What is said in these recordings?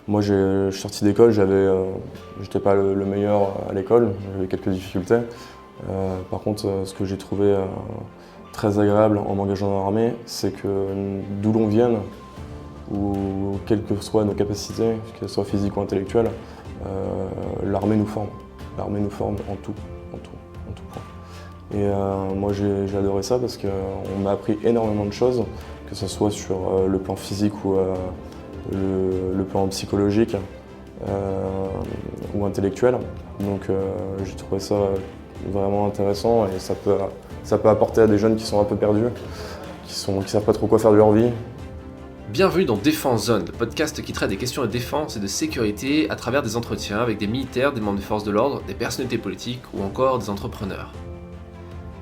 Moi, je suis sorti d'école, j'étais pas le meilleur à l'école, j'avais quelques difficultés. Par contre, ce que j'ai trouvé très agréable en m'engageant dans l'armée, c'est que d'où l'on vienne, ou quelles que soient nos capacités, qu'elles soient physiques ou intellectuelles, l'armée nous forme. L'armée nous forme en tout point. Et moi j'ai adoré ça parce qu'on m'a appris énormément de choses, que ce soit sur le plan physique ou le plan psychologique ou intellectuel. Donc j'ai trouvé ça vraiment intéressant et ça peut apporter à des jeunes qui sont un peu perdus, qui savent pas trop quoi faire de leur vie. Bienvenue dans Défense Zone, le podcast qui traite des questions de défense et de sécurité à travers des entretiens avec des militaires, des membres des forces de l'ordre, des personnalités politiques ou encore des entrepreneurs.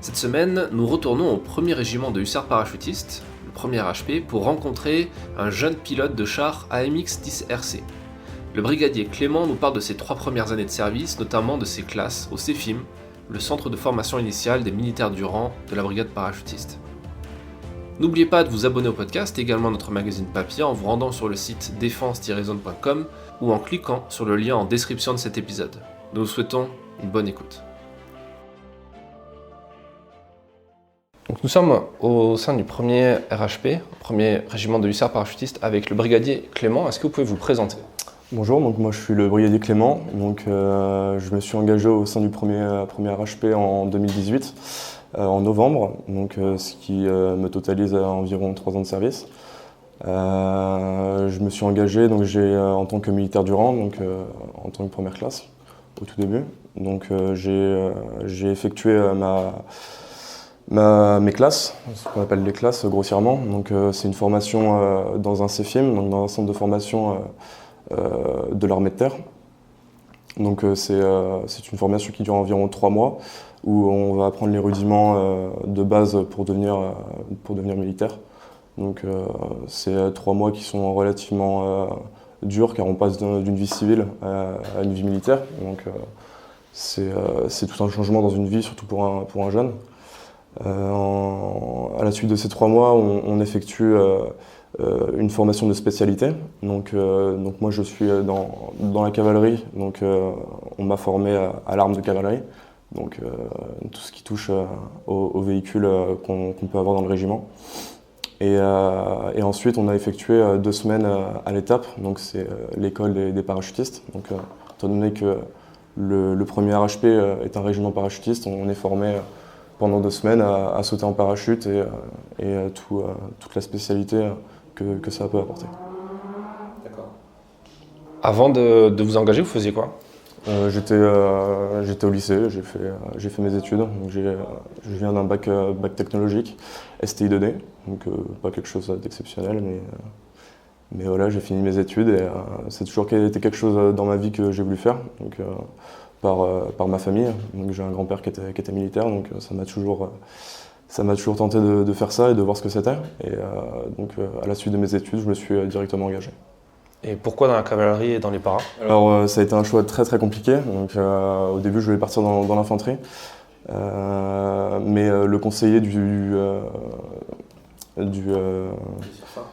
Cette semaine, nous retournons au 1er régiment de hussards parachutistes, le 1er HP, pour rencontrer un jeune pilote de char AMX-10RC. Le brigadier Clément nous parle de ses 3 premières années de service, notamment de ses classes au CEFIM, le centre de formation initiale des militaires du rang de la brigade parachutiste. N'oubliez pas de vous abonner au podcast et également à notre magazine papier en vous rendant sur le site défense-zone.com ou en cliquant sur le lien en description de cet épisode. Nous vous souhaitons une bonne écoute. Donc nous sommes au sein du 1er RHP, 1er régiment de hussards parachutistes, avec le brigadier Clément. Est-ce que vous pouvez vous présenter ? Bonjour, donc moi je suis le brigadier Clément. Donc, je me suis engagé au sein du 1er RHP en 2018. En novembre, donc, ce qui me totalise à environ 3 ans de service. Je me suis engagé donc, en tant que militaire du rang, donc, en tant que première classe au tout début. Donc, j'ai effectué mes classes, ce qu'on appelle les classes grossièrement. Donc, c'est une formation dans un CEFIM, donc dans un centre de formation de l'armée de terre. Donc, c'est une formation qui dure environ 3 mois. Où on va apprendre les rudiments de base pour devenir militaire. Donc c'est 3 mois qui sont relativement durs car on passe d'une vie civile à une vie militaire. Donc c'est tout un changement dans une vie, surtout pour un jeune. À la suite de ces 3 mois, on effectue une formation de spécialité. Donc moi je suis dans la cavalerie, donc on m'a formé à l'arme de cavalerie. Donc tout ce qui touche aux véhicules qu'on peut avoir dans le régiment. Et ensuite on a effectué 2 semaines à l'étape, donc c'est l'école des parachutistes. Donc étant donné que le 1er RHP est un régiment parachutiste, on est formé pendant 2 semaines à sauter en parachute et toute la spécialité que ça peut apporter. D'accord. Avant de vous engager, vous faisiez quoi ? J'étais au lycée, j'ai fait mes études. Donc je viens d'un bac technologique, STI 2D, donc pas quelque chose d'exceptionnel, mais voilà, j'ai fini mes études et c'est toujours été quelque chose dans ma vie que j'ai voulu faire, donc par ma famille. Donc j'ai un grand-père qui était militaire, donc ça m'a toujours tenté de faire ça et de voir ce que c'était. Et donc à la suite de mes études, je me suis directement engagé. Et pourquoi dans la cavalerie et dans les paras ? Alors ça a été un choix très très compliqué. Donc, au début je voulais partir dans l'infanterie, mais le conseiller du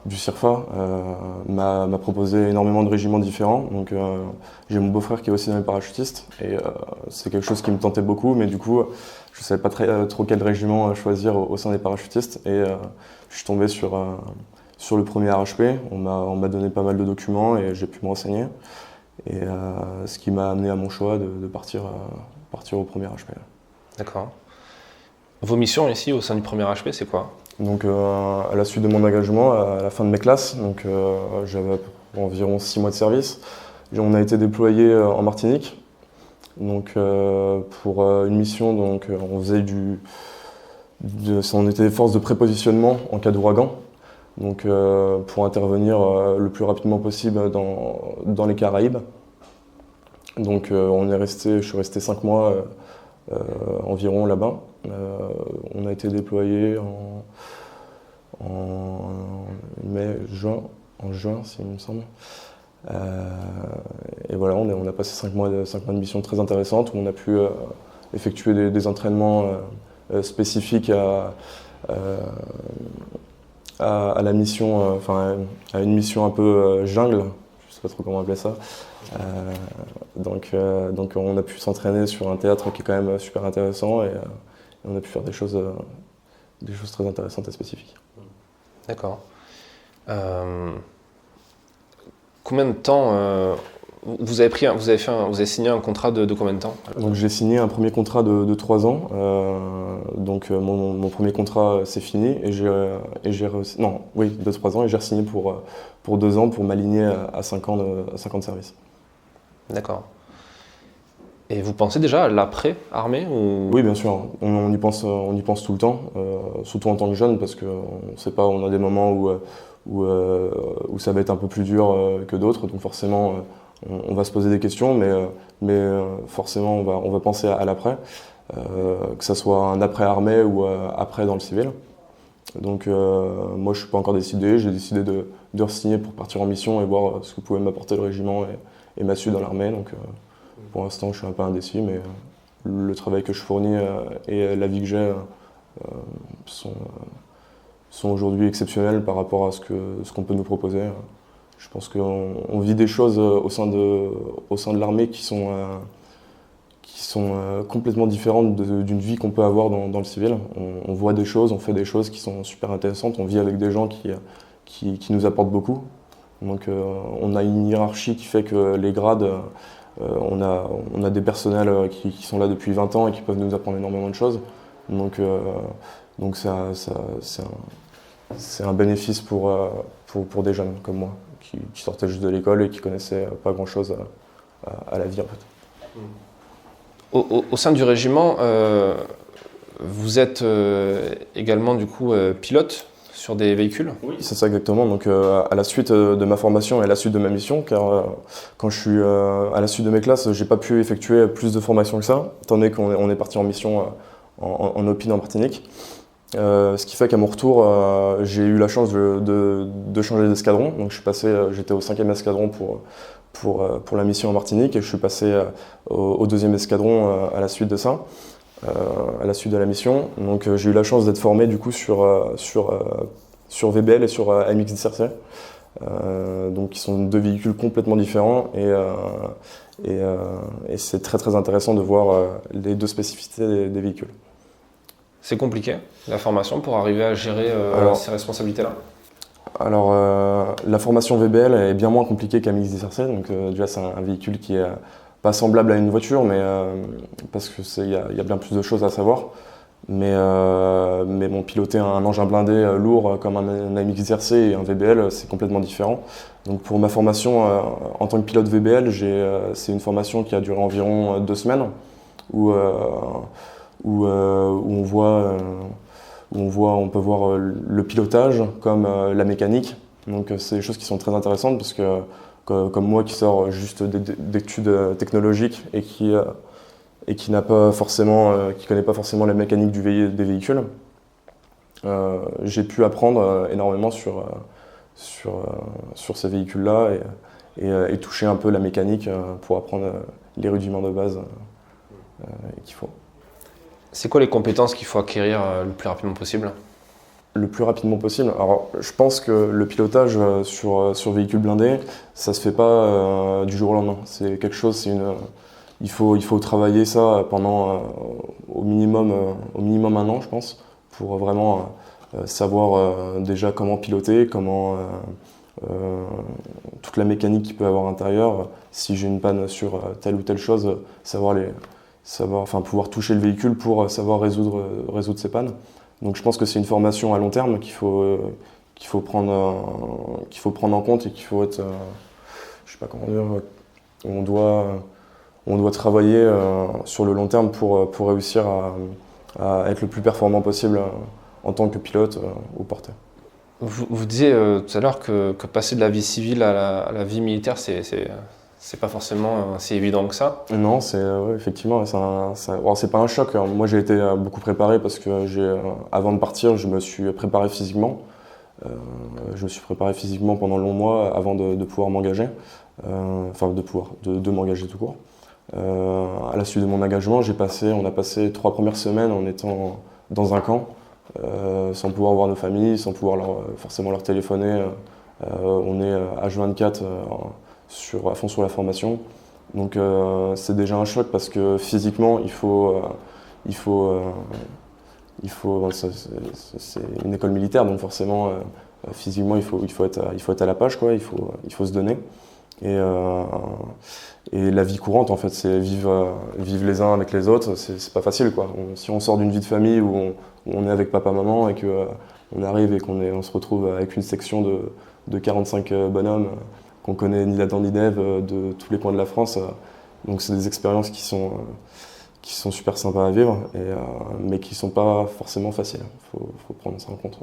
CIRFA m'a proposé énormément de régiments différents. Donc j'ai mon beau-frère qui est aussi dans les parachutistes et c'est quelque chose qui me tentait beaucoup, mais du coup je ne savais pas trop quel régiment choisir au sein des parachutistes et je suis tombé sur le 1er RHP. On m'a donné pas mal de documents et j'ai pu me renseigner. Et ce qui m'a amené à mon choix de partir au 1er RHP. D'accord. Vos missions ici au sein du 1er RHP, c'est quoi ? Donc à la suite de mon engagement, à la fin de mes classes, donc j'avais environ 6 mois de service. On a été déployé en Martinique. Donc pour une mission, donc on faisait on était des forces de prépositionnement en cas d'ouragan. Donc pour intervenir le plus rapidement possible dans les Caraïbes. Donc je suis resté 5 mois environ là-bas. On a été déployé en juin, s'il me semble. Et voilà, on a passé 5 mois de mission très intéressantes où on a pu effectuer des entraînements spécifiques à la mission, à une mission un peu jungle, sais pas trop comment appeler ça. Donc on a pu s'entraîner sur un théâtre qui est quand même super intéressant et on a pu faire des choses très intéressantes et spécifiques. D'accord. Combien de temps vous avez signé un contrat de combien de temps? Donc j'ai signé un premier contrat de 3 ans. Mon premier contrat c'est fini et de 3 ans et j'ai re-signé pour 2 ans pour m'aligner à 5 ans de service. D'accord. Et vous pensez déjà à l'après-armée ou... Oui, bien sûr. On y pense tout le temps, surtout en tant que jeune, parce qu'on sait pas, on a des moments où ça va être un peu plus dur que d'autres, donc forcément on va se poser des questions, mais forcément on va penser à l'après, que ça soit un après-armée ou après dans le civil. Donc moi je suis pas encore décidé, j'ai décidé de re-signer pour partir en mission et voir ce que pouvait m'apporter le régiment et ma suite dans l'armée. Donc pour l'instant je suis un peu indécis, mais le travail que je fournis et la vie que j'ai sont aujourd'hui exceptionnels par rapport à ce qu'on peut nous proposer. Je pense qu'on vit des choses au sein de l'armée qui sont complètement différentes d'une vie qu'on peut avoir dans le civil. On voit des choses, on fait des choses qui sont super intéressantes, on vit avec des gens qui nous apportent beaucoup. Donc on a une hiérarchie qui fait que les grades, on a des personnels qui sont là depuis 20 ans et qui peuvent nous apprendre énormément de choses. Donc c'est un bénéfice pour des jeunes comme moi, qui sortaient juste de l'école et qui connaissaient pas grand-chose à la vie en fait. Au sein du régiment, vous êtes également du coup pilote sur des véhicules? Oui, c'est ça exactement. Donc à la suite de ma formation et à la suite de ma mission, car quand je suis à la suite de mes classes, j'ai pas pu effectuer plus de formation que ça, étant donné qu'on est parti en mission en Opine en Martinique. Ce qui fait qu'à mon retour, j'ai eu la chance de changer d'escadron. Donc j'étais au 5e escadron pour la mission en Martinique et je suis passé au 2e escadron à la suite de ça, à la suite de la mission. Donc j'ai eu la chance d'être formé du coup sur VBL et sur MX-10RC, donc qui sont 2 véhicules complètement différents et c'est très très intéressant de voir les 2 spécificités des véhicules. C'est compliqué, la formation, pour arriver à gérer ces responsabilités-là? Alors, la formation VBL est bien moins compliquée qu'MX-10RC, donc déjà c'est un véhicule qui est pas semblable à une voiture, mais parce que y a bien plus de choses à savoir. Mais bon, piloter un engin blindé lourd comme un MX-10RC et un VBL, c'est complètement différent. Donc pour ma formation en tant que pilote VBL, c'est une formation qui a duré environ 2 semaines, où on peut voir le pilotage comme la mécanique. Donc c'est des choses qui sont très intéressantes parce que comme moi qui sors juste d'études technologiques et qui connaît pas forcément la mécanique des véhicules, j'ai pu apprendre énormément sur ces véhicules-là et toucher un peu la mécanique pour apprendre les rudiments de base qu'il faut. C'est quoi les compétences qu'il faut acquérir le plus rapidement possible? Le plus rapidement possible. Alors, je pense que le pilotage sur véhicule blindé, ça se fait pas du jour au lendemain. C'est quelque chose, il faut travailler ça pendant au minimum 1 an, je pense, pour vraiment savoir déjà comment piloter, toute la mécanique qu'il peut y avoir à l'intérieur. Si j'ai une panne sur telle ou telle chose, pouvoir toucher le véhicule pour savoir résoudre ces pannes. Donc je pense que c'est une formation à long terme qu'il faut prendre en compte et qu'il faut être, je sais pas comment dire, on doit travailler sur le long terme pour réussir à être le plus performant possible en tant que pilote ou porteur. Vous disiez tout à l'heure que passer de la vie civile à la vie militaire, c'est pas forcément si évident que ça. Non, effectivement, c'est pas un choc. Moi, j'ai été beaucoup préparé parce que avant de partir, je me suis préparé physiquement. Je me suis préparé physiquement pendant de longs mois avant de pouvoir m'engager, de m'engager tout court. À la suite de mon engagement, on a passé 3 premières semaines en étant dans un camp, sans pouvoir voir nos familles, sans pouvoir forcément leur téléphoner. On est H24 à fond sur la formation. Donc c'est déjà un choc parce que physiquement, c'est une école militaire, donc forcément, physiquement, il faut être à la page, quoi. Il faut se donner. Et la vie courante, en fait, c'est vivre les uns avec les autres, c'est pas facile, quoi. Si on sort d'une vie de famille où on est avec papa-maman et qu'on arrive et qu'on se retrouve avec une section de 45 bonhommes qu'on connaît ni d'Adam ni d'Ève de tous les coins de la France, donc c'est des expériences qui sont super sympas à vivre, mais qui sont pas forcément faciles. Faut prendre ça en compte.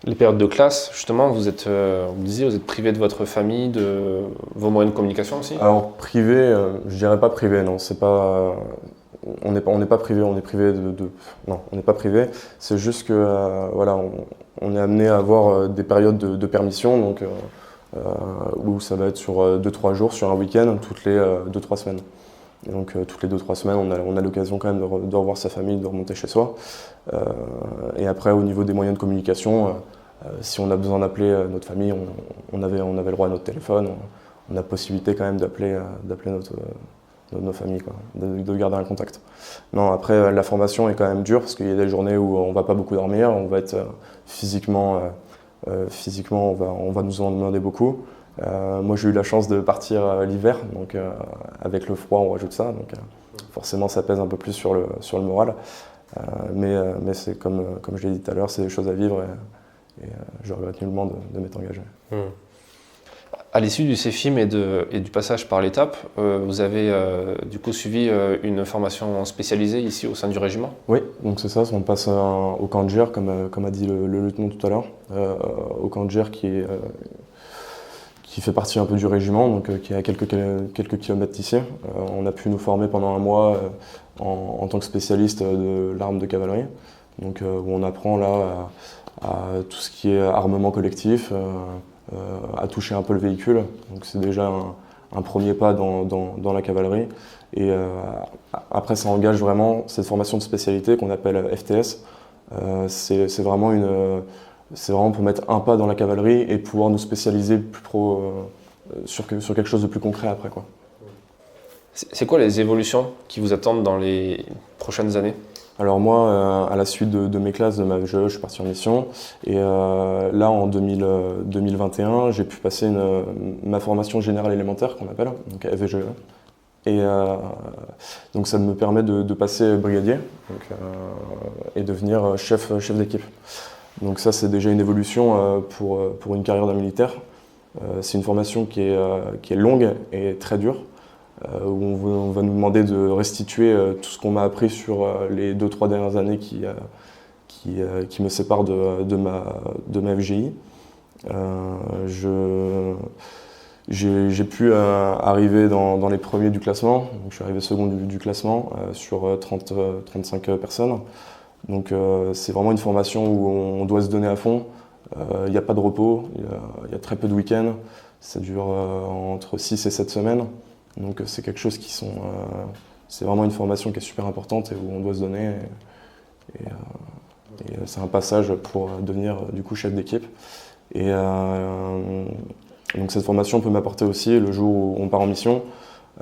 Les périodes de classe, justement, vous disiez, vous êtes privé de votre famille, de vos moyens de communication aussi? Alors privé, je dirais pas privé, non, c'est pas. On n'est pas privé, on est privé non, on n'est pas privé. C'est juste que voilà, on est amené à avoir des périodes de permission, donc où ça va être sur 2-3 jours, sur un week-end, toutes les 2-3 semaines. Et donc toutes les 2-3 semaines, on a l'occasion quand même de revoir sa famille, de remonter chez soi. Et après, au niveau des moyens de communication, si on a besoin d'appeler notre famille, on avait le droit à notre téléphone, on a possibilité quand même d'appeler nos familles, quoi, de garder un contact. Non, après, la formation est quand même dure parce qu'il y a des journées où on va pas beaucoup dormir, on va être physiquement, on va nous en demander beaucoup. Moi, j'ai eu la chance de partir l'hiver, donc avec le froid, on rajoute ça, donc forcément, ça pèse un peu plus sur le moral. Mais c'est comme je l'ai dit tout à l'heure, c'est des choses à vivre et je regrette nullement de m'être engagé. À l'issue du CEFIM et du passage par l'étape, vous avez du coup suivi une formation spécialisée ici au sein du régiment? Oui, donc c'est ça, on passe au camp de Gers, comme a dit le lieutenant tout à l'heure, au camp de Gers qui fait partie un peu du régiment, donc qui est à quelques kilomètres d'ici. On a pu nous former pendant un mois en tant que spécialiste de l'arme de cavalerie, donc où on apprend là à tout ce qui est armement collectif, à toucher un peu le véhicule. Donc c'est déjà un premier pas dans la cavalerie. Et après, ça engage vraiment cette formation de spécialité qu'on appelle FTS. C'est vraiment pour mettre un pas dans la cavalerie et pouvoir nous spécialiser sur quelque chose de plus concret après, quoi. C'est quoi les évolutions qui vous attendent dans les prochaines années? Alors moi, à la suite de mes classes de ma VGE, je suis parti en mission. Et là, en 2021, j'ai pu passer ma formation générale élémentaire, qu'on appelle, donc VGE. Et donc ça me permet de passer brigadier et devenir chef d'équipe. Donc ça, c'est déjà une évolution pour une carrière d'un militaire. C'est une formation qui est longue et très dure, où on va nous demander de restituer tout ce qu'on m'a appris sur les 2-3 dernières années qui me séparent de ma FGI. J'ai pu arriver dans les premiers du classement, donc je suis arrivé second du classement sur 35 personnes. Donc c'est vraiment une formation où on doit se donner à fond. Il n'y a pas de repos, il y a très peu de week-ends, ça dure entre 6 et 7 semaines. Donc c'est quelque chose c'est vraiment une formation qui est super importante et où on doit se donner. Et c'est un passage pour devenir du coup chef d'équipe. Et donc cette formation peut m'apporter aussi le jour où on part en mission.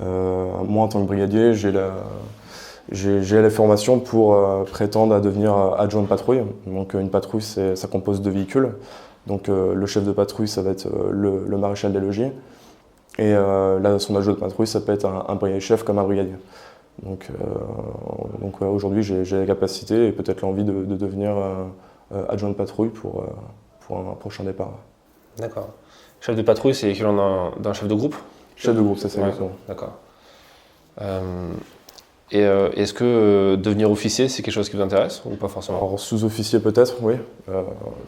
Moi en tant que brigadier, j'ai la formation pour prétendre à devenir adjoint de patrouille. Donc une patrouille, ça compose de véhicules. Donc le chef de patrouille, ça va être le maréchal des logis. Et là, son adjoint de patrouille, ça peut être un brigadier chef comme un brigadier. Donc ouais, aujourd'hui, j'ai la capacité et peut-être l'envie de devenir adjoint de patrouille pour un prochain départ. D'accord. Chef de patrouille, c'est l'équivalent d'un chef de groupe? Chef de groupe, c'est ça, exactement. D'accord. Et est-ce que devenir officier, c'est quelque chose qui vous intéresse ou pas forcément? Alors sous-officier peut-être, oui.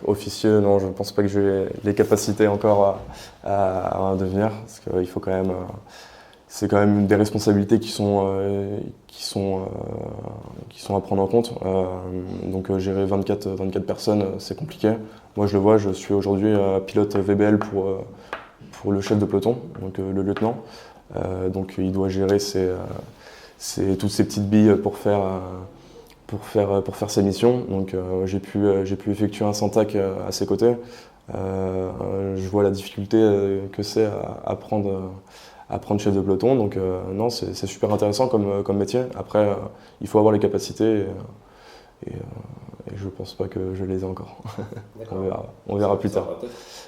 Officier, non, je ne pense pas que j'ai les capacités encore à devenir, parce qu'il faut quand même... c'est quand même des responsabilités qui sont à prendre en compte. Donc gérer 24 personnes, c'est compliqué. Moi je le vois, je suis aujourd'hui pilote VBL pour le chef de peloton, donc le lieutenant. Donc il doit gérer toutes ces petites billes pour faire ses missions. Donc j'ai pu effectuer un Santac à ses côtés. Je vois la difficulté que c'est à prendre chef de peloton. Donc non, c'est super intéressant comme métier. Après, il faut avoir les capacités et je pense pas que je les ai encore. On verra plus tard.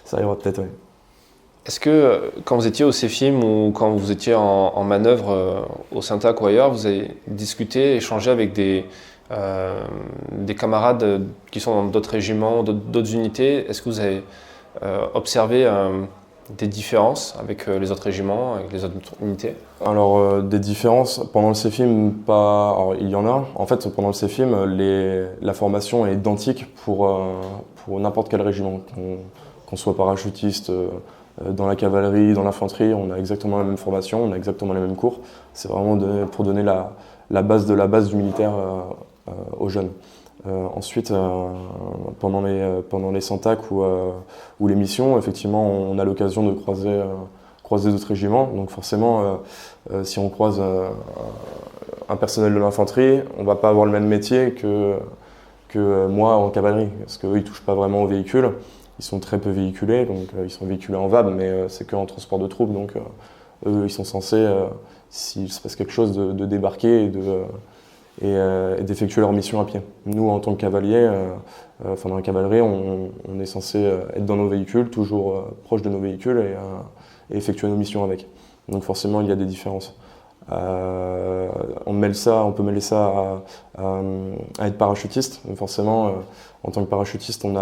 Ça arrivera peut-être, oui. Est-ce que quand vous étiez au CEFIM ou quand vous étiez en manœuvre au Syntac ou ailleurs, vous avez discuté, échangé avec des camarades qui sont dans d'autres régiments, d'autres unités? Est-ce que vous avez observé des différences avec les autres régiments, avec les autres unités? Alors, des différences, pendant le CEFIM, pas. Alors, il y en a. En fait, pendant le CEFIM, la formation est identique pour n'importe quel régiment. Qu'on soit parachutiste, dans la cavalerie, dans l'infanterie, on a exactement la même formation, on a exactement les mêmes cours. C'est vraiment pour donner la base de la base du militaire aux jeunes. Ensuite, pendant les Syntac ou les missions, effectivement, on a l'occasion de croiser d'autres régiments. Donc forcément, si on croise un personnel de l'infanterie, on ne va pas avoir le même métier que moi en cavalerie, parce qu'eux, ils ne touchent pas vraiment au véhicule. Ils sont très peu véhiculés, donc ils sont véhiculés en VAB, mais c'est qu'en transport de troupes. Donc eux, ils sont censés, s'il se passe quelque chose, de débarquer et d'effectuer leur mission à pied. Nous, en tant que cavaliers, dans la cavalerie, on est censé être dans nos véhicules, toujours proche de nos véhicules et effectuer nos missions avec. Donc forcément, il y a des différences. On peut mêler ça à être parachutiste. Donc forcément, en tant que parachutiste, on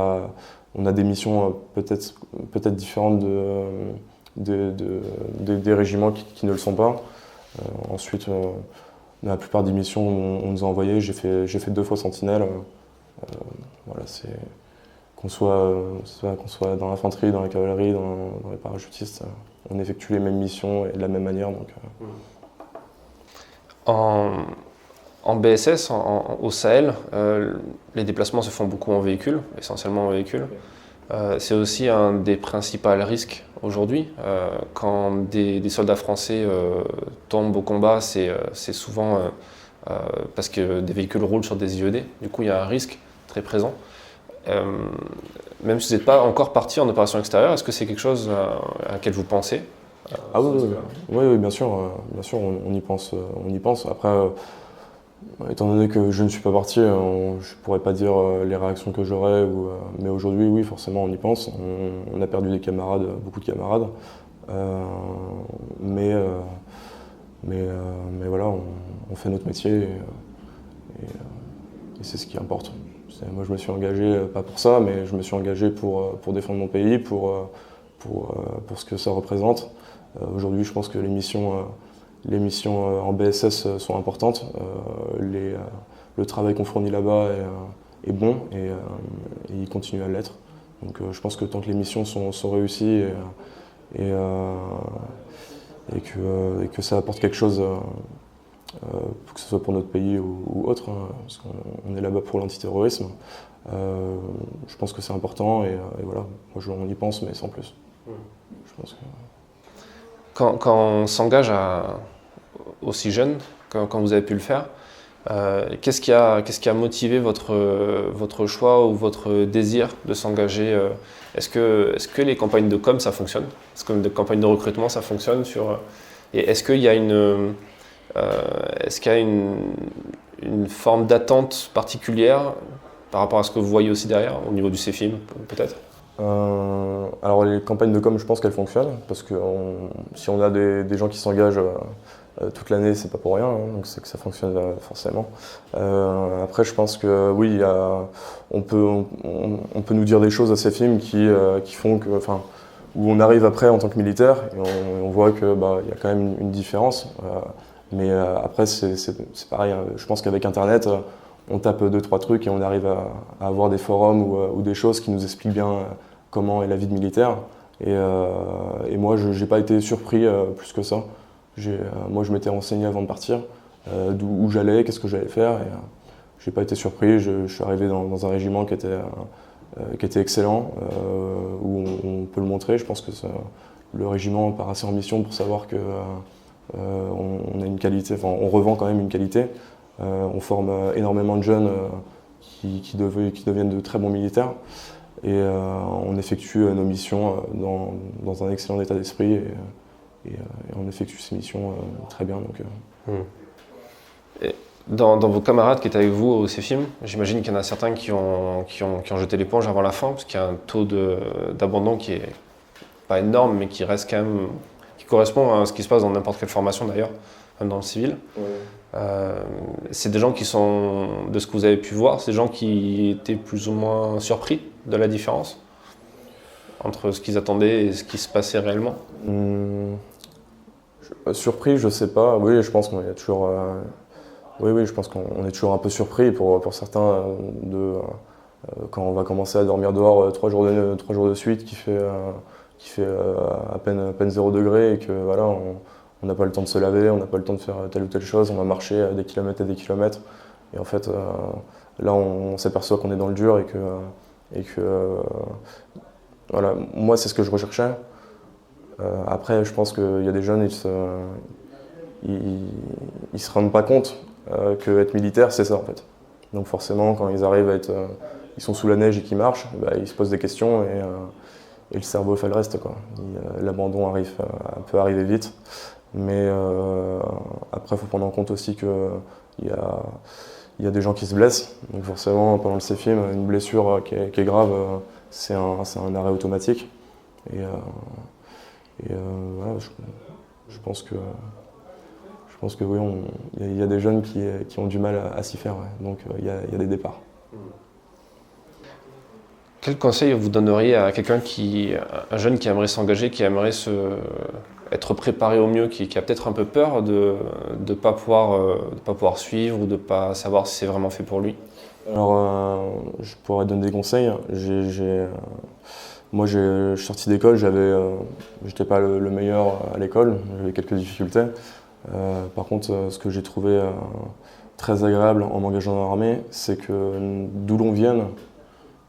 a des missions peut-être différentes des régiments qui ne le sont pas. Ensuite, la plupart des missions, on nous a envoyé. J'ai fait 2 fois sentinelle. Voilà, c'est qu'on soit dans l'infanterie, dans la cavalerie, dans les parachutistes, on effectue les mêmes missions et de la même manière. Donc, En BSS, au Sahel, les déplacements se font beaucoup en véhicule, essentiellement en véhicule. C'est aussi un des principaux risques aujourd'hui. Quand des soldats français tombent au combat, c'est souvent parce que des véhicules roulent sur des IED. Du coup, il y a un risque très présent. Même si vous n'êtes pas encore parti en opération extérieure, est-ce que c'est quelque chose à laquel vous pensez? Ah oui, bien sûr, on y pense. Après, étant donné que je ne suis pas parti, je ne pourrais pas dire les réactions que j'aurais, mais aujourd'hui, oui, forcément, on y pense. On a perdu des camarades, beaucoup de camarades, mais voilà, on fait notre métier et c'est ce qui importe. Moi, je me suis engagé, pas pour ça, mais je me suis engagé pour défendre mon pays, pour ce que ça représente. Aujourd'hui, je pense que les missions en BSS sont importantes. Le travail qu'on fournit là-bas est bon et il continue à l'être. Donc je pense que tant que les missions sont réussies et que ça apporte quelque chose, que ce soit pour notre pays ou autre, parce qu'on est là-bas pour l'antiterrorisme, je pense que c'est important et voilà, moi on y pense mais sans plus. Je pense que... Quand on s'engage aussi jeune, quand vous avez pu le faire, qu'est-ce qui a motivé votre choix ou votre désir de s'engager? Est-ce que les campagnes de com, ça fonctionne? Est-ce que les campagnes de recrutement, ça fonctionne et est-ce qu'il y a une forme d'attente particulière par rapport à ce que vous voyez aussi derrière, au niveau du CEFIM, peut-être? Alors les campagnes de com, je pense qu'elles fonctionnent, parce que si on a des gens qui s'engagent toute l'année, c'est pas pour rien, hein, donc c'est que ça fonctionne forcément. Après, je pense que oui, on peut nous dire des choses à ces films qui font que, où on arrive après en tant que militaire et on voit que y a quand même une différence. Mais après, c'est pareil. Hein, je pense qu'avec Internet, on tape 2-3 trucs et on arrive à avoir des forums ou des choses qui nous expliquent bien comment est la vie de militaire. Et moi, je n'ai pas été surpris plus que ça. Moi, je m'étais renseigné avant de partir, où j'allais, qu'est-ce que j'allais faire. Et je n'ai pas été surpris. Je suis arrivé dans un régiment qui était excellent, où on peut le montrer. Je pense que le régiment part assez en mission pour savoir que on a une qualité, on revend quand même une qualité. On forme énormément de jeunes qui deviennent de très bons militaires. et on effectue nos missions dans un excellent état d'esprit et on effectue ces missions très bien. Donc, Et dans vos camarades qui étaient avec vous au CFIM, j'imagine qu'il y en a certains qui ont jeté l'éponge avant la fin, parce qu'il y a un taux d'abandon qui est pas énorme, mais qui reste quand même, qui correspond à ce qui se passe dans n'importe quelle formation d'ailleurs, même dans le civil. Ouais. C'est des gens qui sont, de ce que vous avez pu voir, c'est des gens qui étaient plus ou moins surpris de la différence entre ce qu'ils attendaient et ce qui se passait réellement. Surpris, je sais pas. Oui, je pense qu'on est toujours. Oui, je pense qu'on est toujours un peu surpris pour certains quand on va commencer à dormir dehors 3 jours de suite, qui fait à peine 0 degré et que voilà, on n'a pas le temps de se laver, on n'a pas le temps de faire telle ou telle chose, on va marcher des kilomètres et des kilomètres. Et en fait, là, on s'aperçoit qu'on est dans le dur et que voilà, moi, c'est ce que je recherchais. Après, je pense qu'il y a des jeunes, ils se rendent pas compte que être militaire, c'est ça en fait. Donc forcément, quand ils arrivent ils sont sous la neige et qu'ils marchent, ils se posent des questions et le cerveau fait le reste, quoi. L'abandon peut arriver vite, mais après, il faut prendre en compte aussi qu'il y a des gens qui se blessent. Donc forcément, pendant le CFIM, une blessure qui est grave, c'est un arrêt automatique. Et voilà, je pense que oui, il y a des jeunes qui ont du mal à s'y faire, ouais. Donc il y a des départs. Quel conseil vous donneriez à un jeune qui aimerait s'engager, qui aimerait être préparé au mieux, qui a peut-être un peu peur de ne pas pouvoir suivre ou de ne pas savoir si c'est vraiment fait pour lui? Alors, je pourrais donner des conseils. Moi, je suis sorti d'école, j'étais pas le meilleur à l'école, j'avais quelques difficultés. Par contre, ce que j'ai trouvé très agréable en m'engageant dans l'armée, c'est que d'où l'on vienne,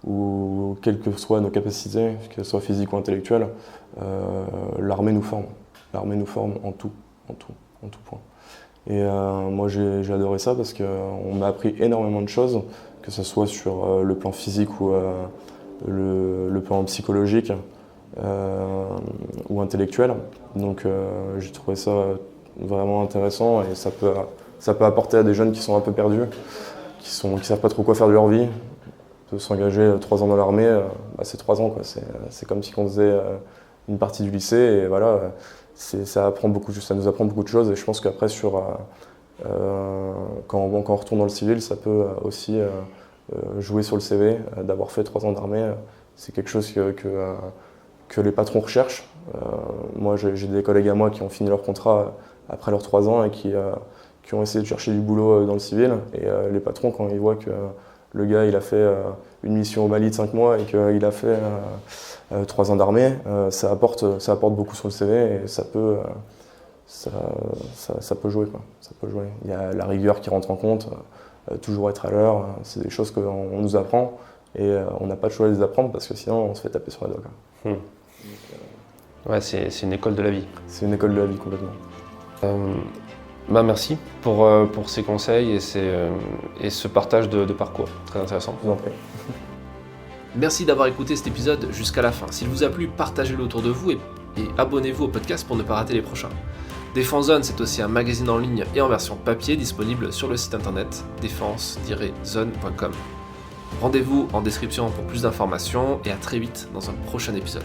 ou quelles que soient nos capacités, qu'elles soient physiques ou intellectuelles, l'armée nous forme. L'armée nous forme en tout point. Et moi, j'ai adoré ça parce qu'on m'a appris énormément de choses, que ce soit sur le plan physique ou le plan psychologique ou intellectuel. Donc j'ai trouvé ça vraiment intéressant et ça peut apporter à des jeunes qui sont un peu perdus, qui savent pas trop quoi faire de leur vie. De s'engager 3 ans dans l'armée, c'est 3 ans, quoi. C'est comme si on faisait une partie du lycée et voilà, ça nous apprend beaucoup de choses et je pense qu'après quand on retourne dans le civil, ça peut aussi jouer sur le CV, d'avoir fait 3 ans d'armée. C'est quelque chose que les patrons recherchent. Moi, j'ai des collègues à moi qui ont fini leur contrat après leurs 3 ans et qui ont essayé de chercher du boulot dans le civil. Et les patrons, quand ils voient que le gars il a fait une mission au Mali de 5 mois et qu'il a fait 3 ans d'armée, ça apporte beaucoup sur le CV et ça peut jouer, quoi. Ça peut jouer. Il y a la rigueur qui rentre en compte, toujours être à l'heure, c'est des choses qu'on nous apprend et on n'a pas de choix de les apprendre parce que sinon on se fait taper sur la doigts. Ouais, c'est une école de la vie. C'est une école de la vie complètement. Merci pour ces conseils et ce partage de parcours. Très intéressant. Je vous en prie. Merci d'avoir écouté cet épisode jusqu'à la fin. S'il vous a plu, partagez-le autour de vous et abonnez-vous au podcast pour ne pas rater les prochains. Défense Zone, c'est aussi un magazine en ligne et en version papier disponible sur le site internet défense-zone.com. Rendez-vous en description pour plus d'informations et à très vite dans un prochain épisode.